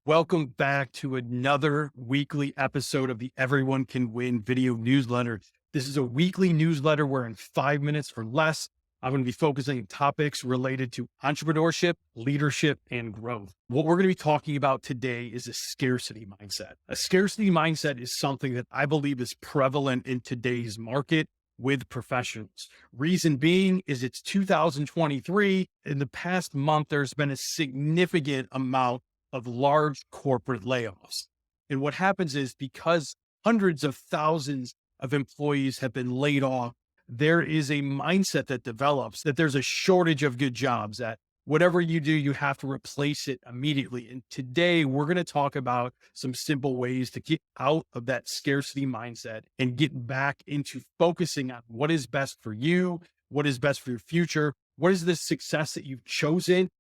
Welcome back to another weekly episode of the Everyone Can Win video newsletter. This is a weekly newsletter where in 5 minutes or less, I'm going to be focusing on topics related to entrepreneurship, leadership, and growth. What we're going to be talking about today is a scarcity mindset. A scarcity mindset is something that I believe is prevalent in today's market with professionals. Reason being is it's 2023. In the past month, there's been a significant amount of large corporate layoffs. And what happens is because hundreds of thousands of employees have been laid off, there is a mindset that develops that there's a shortage of good jobs, that whatever you do, you have to replace it immediately. And today we're going to talk about some simple ways to get out of that scarcity mindset and get back into focusing on what is best for you, what is best for your future, what is the success that you've chosen,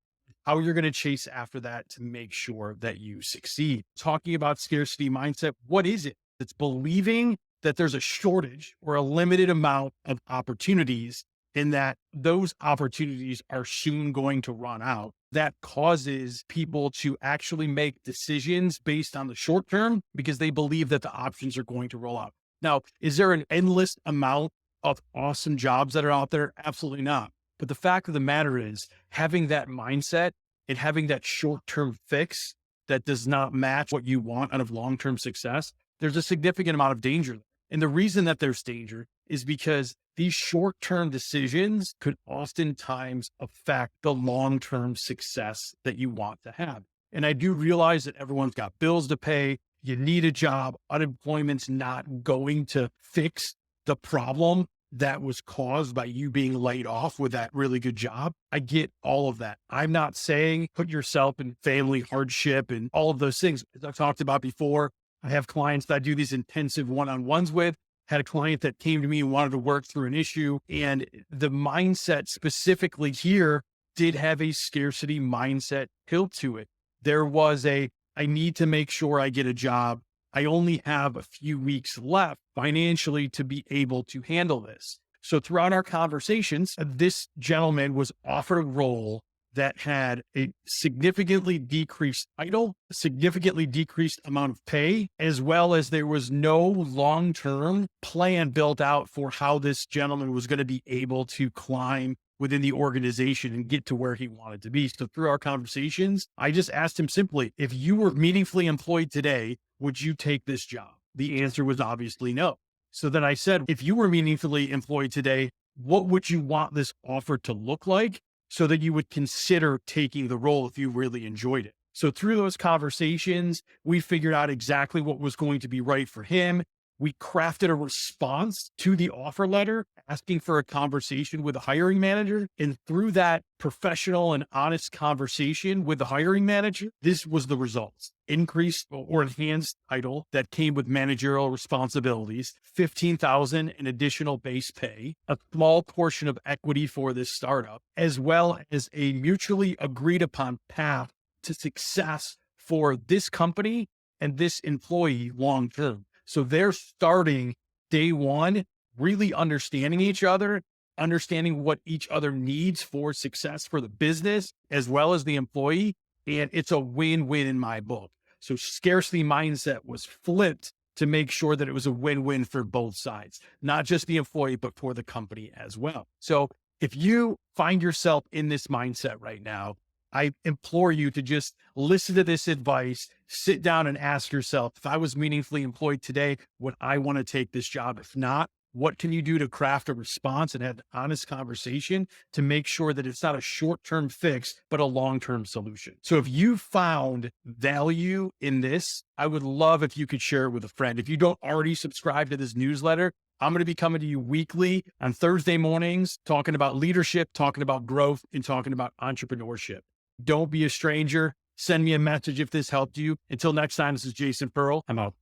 how you're going to chase after that to make sure that you succeed. Talking about scarcity mindset, what is it? It's believing that there's a shortage or a limited amount of opportunities and that those opportunities are soon going to run out. That causes people to actually make decisions based on the short term because they believe that the options are going to roll out. Now, is there an endless amount of awesome jobs that are out there? Absolutely not. But the fact of the matter is having that mindset and having that short-term fix that does not match what you want out of long-term success, there's a significant amount of danger. And the reason that there's danger is because these short-term decisions could oftentimes affect the long-term success that you want to have. And I do realize that everyone's got bills to pay. You need a job. Unemployment's not going to fix the problem that was caused by you being laid off with that really good job. I get all of that. I'm not saying put yourself in family hardship and all of those things. As I've talked about before, I have clients that I do these intensive one-on-ones with. Had a client that came to me and wanted to work through an issue. And the mindset specifically here did have a scarcity mindset tilt to it. There was I need to make sure I get a job. I only have a few weeks left financially to be able to handle this. So throughout our conversations, this gentleman was offered a role that had a significantly decreased title, a significantly decreased amount of pay, as well as there was no long-term plan built out for how this gentleman was going to be able to climb within the organization and get to where he wanted to be. So through our conversations, I just asked him simply, if you were meaningfully employed today, would you take this job? The answer was obviously no. So then I said, if you were meaningfully employed today, what would you want this offer to look like so that you would consider taking the role if you really enjoyed it? So through those conversations, we figured out exactly what was going to be right for him. We crafted a response to the offer letter, asking for a conversation with the hiring manager. And through that professional and honest conversation with the hiring manager, this was the results. Increased or enhanced title that came with managerial responsibilities, $15,000 in additional base pay, a small portion of equity for this startup, as well as a mutually agreed upon path to success for this company and this employee long term. So they're starting day one, really understanding each other, understanding what each other needs for success for the business, as well as the employee. And it's a win-win in my book. So scarcity mindset was flipped to make sure that it was a win-win for both sides, not just the employee, but for the company as well. So if you find yourself in this mindset right now, I implore you to just listen to this advice, sit down and ask yourself, if I was meaningfully employed today, would I want to take this job? If not, what can you do to craft a response and have an honest conversation to make sure that it's not a short-term fix, but a long-term solution? So if you found value in this, I would love if you could share it with a friend. If you don't already subscribe to this newsletter, I'm going to be coming to you weekly on Thursday mornings, talking about leadership, talking about growth, and talking about entrepreneurship. Don't be a stranger. Send me a message if this helped you. Until next time, this is Jason Pearl. I'm out.